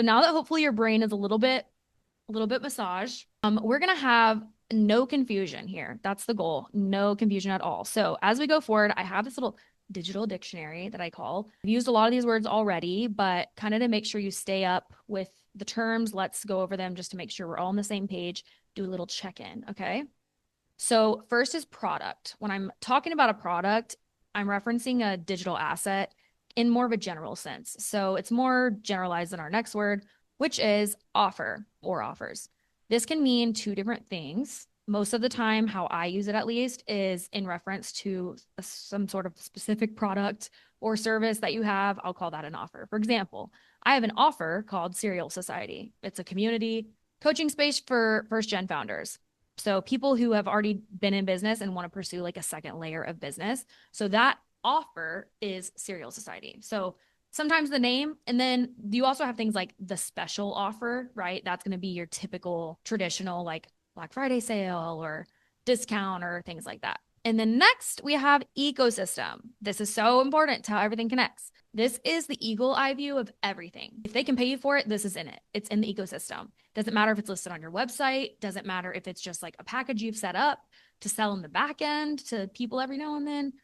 So now that hopefully your brain is a little bit massaged, we're gonna have no confusion here. That's the goal. No confusion at all. So as we go forward, I have this little digital dictionary that I call. I've used a lot of these words already, but kind of to make sure you stay up with the terms, let's go over them just to make sure we're all on the same page. Do a little check-in, okay? So first is product. When I'm talking about a product, I'm referencing a digital asset in more of a general sense. So it's more generalized than our next word, which is offer or offers. This can mean two different things. Most of the time, how I use it at least is in reference to some sort of specific product or service that you have. I'll call that an offer. For example, I have an offer called Serial Society. It's a community coaching space for first gen founders. So people who have already been in business and want to pursue like a second layer of business. So that offer is Serial Society. So sometimes the name, and then you also have things like the special offer, right? That's going to be your typical traditional like Black Friday sale or discount or things like that. And then next we have ecosystem. This is so important to how everything connects. This is the eagle eye view of everything. If they can pay you for it, this is in it. It's in the ecosystem. Doesn't matter if it's listed on your website. Doesn't matter if it's just like a package you've set up to sell in the back end to people every now and then.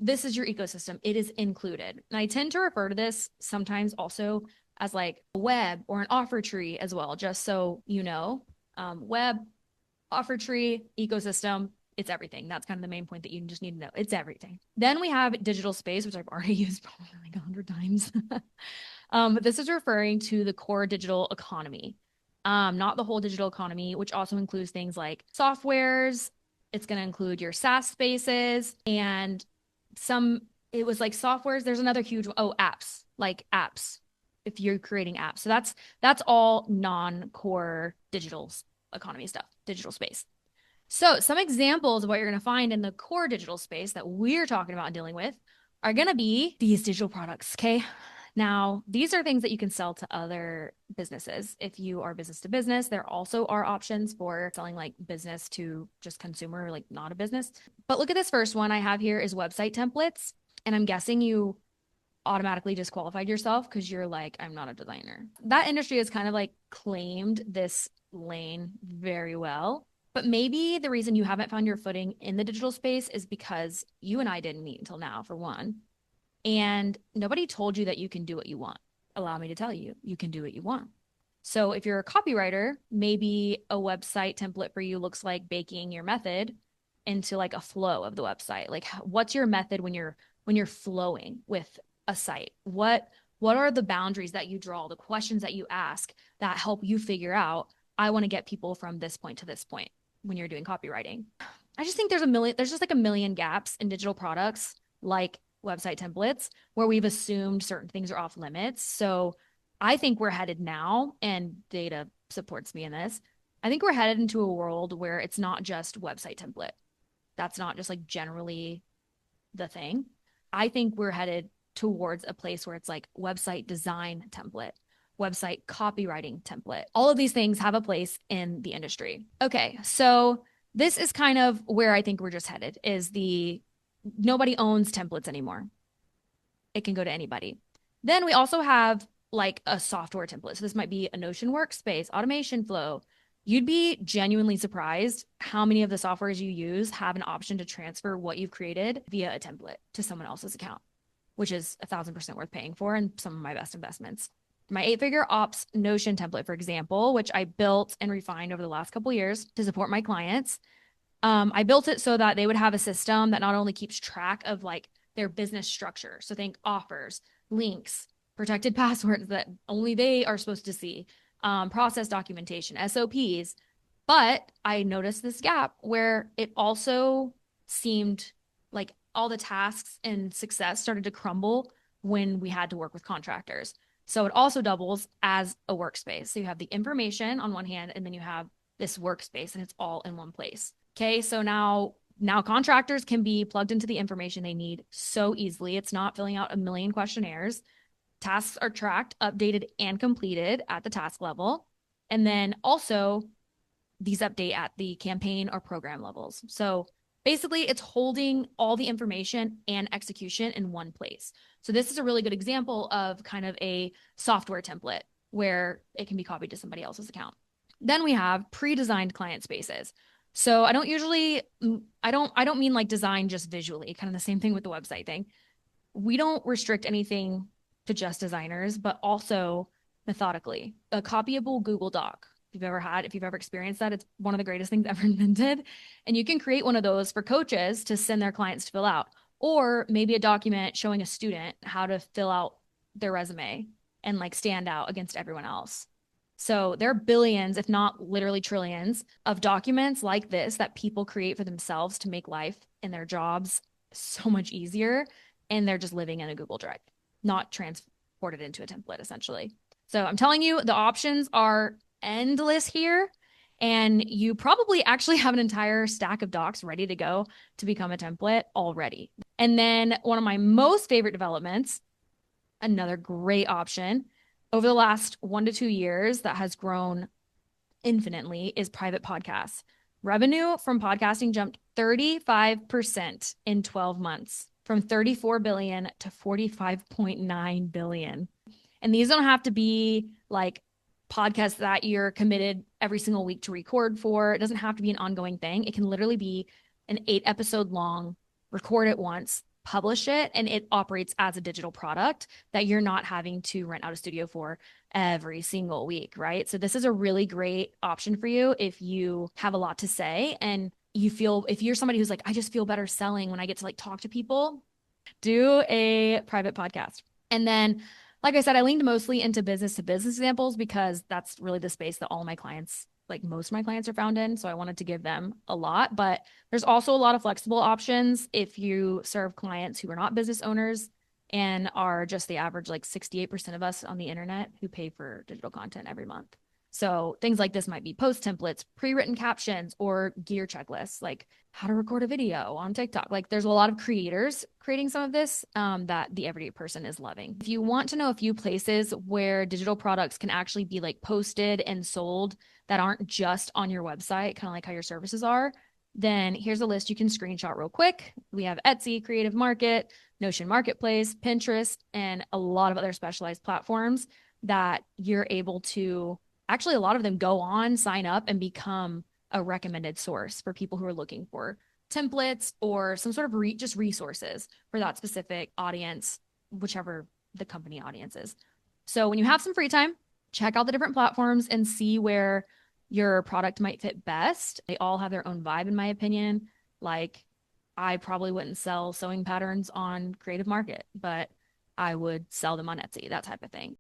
This is your ecosystem. It is included. And I tend to refer to this sometimes also as like a web or an offer tree as well, just so you know. Web, offer tree, ecosystem, it's everything. That's kind of the main point that you just need to know. It's everything. Then we have digital space, which I've already used probably like 100 times. But this is referring to the core digital economy, not the whole digital economy, which also includes things like softwares. It's going to include your SaaS spaces and some, it was like softwares. There's another huge, oh, apps, like apps, if you're creating apps. So that's all non-core digital economy stuff, digital space. So some examples of what you're going to find in the core digital space that we're talking about and dealing with are going to be these digital products. Okay. Now, these are things that you can sell to other businesses. If you are business to business, there also are options for selling like business to just consumer, like not a business. But look at this first one I have here is website templates. And I'm guessing you automatically disqualified yourself because you're like, I'm not a designer. That industry has kind of like claimed this lane very well. But maybe the reason you haven't found your footing in the digital space is because you and I didn't meet until now, for one. And nobody told you that you can do what you want. Allow me to tell you, you can do what you want. So if you're a copywriter, maybe a website template for you looks like baking your method into like a flow of the website. Like what's your method when you're flowing with a site? What are the boundaries that you draw, the questions that you ask that help you figure out I want to get people from this point to this point when you're doing copywriting? I just think there's just like a million gaps in digital products like website templates where we've assumed certain things are off limits. So I think we're headed now, and data supports me in this. I think we're headed into a world where it's not just website template. That's not just like generally the thing. I think we're headed towards a place where it's like website design template, website copywriting template. All of these things have a place in the industry. Okay, so this is kind of where I think we're just headed is the nobody owns templates anymore. It can go to anybody. Then we also have like a software template. So this might be a Notion workspace, automation flow. You'd be genuinely surprised how many of the softwares you use have an option to transfer what you've created via a template to someone else's account, which is 1,000% worth paying for and some of my best investments. My 8-figure ops Notion template, for example, which I built and refined over the last couple of years to support my clients. I built it so that they would have a system that not only keeps track of like their business structure. So think offers, links, protected passwords that only they are supposed to see, process documentation, SOPs. But I noticed this gap where it also seemed like all the tasks and success started to crumble when we had to work with contractors. So it also doubles as a workspace. So you have the information on one hand, and then you have this workspace, and it's all in one place. Okay, so now contractors can be plugged into the information they need so easily. It's not filling out a million questionnaires. Tasks are tracked, updated, and completed at the task level. And then also these update at the campaign or program levels. So Basically, it's holding all the information and execution in one place. So this is a really good example of kind of a software template where it can be copied to somebody else's account. Then we have pre-designed client spaces. So I don't usually, I don't mean like design just visually, kind of the same thing with the website thing. We don't restrict anything to just designers, but also methodically. A copyable Google Doc, if you've ever experienced that, it's one of the greatest things ever invented. And you can create one of those for coaches to send their clients to fill out, or maybe a document showing a student how to fill out their resume and like stand out against everyone else. So there are billions, if not literally trillions, of documents like this that people create for themselves to make life and their jobs so much easier. And they're just living in a Google Drive, not transported into a template, essentially. So I'm telling you, the options are endless here. And you probably actually have an entire stack of docs ready to go to become a template already. And then one of my most favorite developments, another great option over the last 1 to 2 years that has grown infinitely, is private podcasts. Revenue from podcasting jumped 35% in 12 months, from 34 billion to 45.9 billion. And these don't have to be like podcasts that you're committed every single week to record for. It doesn't have to be an ongoing thing. It can literally be an 8-episode long, record it once, publish it, and it operates as a digital product that you're not having to rent out a studio for every single week, right? So this is a really great option for you if you have a lot to say and you feel, if you're somebody who's like, I just feel better selling when I get to like talk to people, do a private podcast. And then, like I said, I leaned mostly into business to business examples because that's really the space that all my clients, like most of my clients, are found in. So I wanted to give them a lot, but there's also a lot of flexible options if you serve clients who are not business owners and are just the average, like 68% of us on the internet who pay for digital content every month. So things like this might be post templates, pre-written captions, or gear checklists, like how to record a video on TikTok. Like there's a lot of creators creating some of this that the everyday person is loving. If you want to know a few places where digital products can actually be like posted and sold that aren't just on your website, kind of like how your services are, then here's a list you can screenshot real quick. We have Etsy, Creative Market, Notion Marketplace, Pinterest, and a lot of other specialized platforms that you're able to actually, a lot of them go on, sign up, and become a recommended source for people who are looking for templates or some sort of just resources for that specific audience, whichever the company audience is. So when you have some free time, check out the different platforms and see where your product might fit best. They all have their own vibe, in my opinion. Like, I probably wouldn't sell sewing patterns on Creative Market, but I would sell them on Etsy, that type of thing.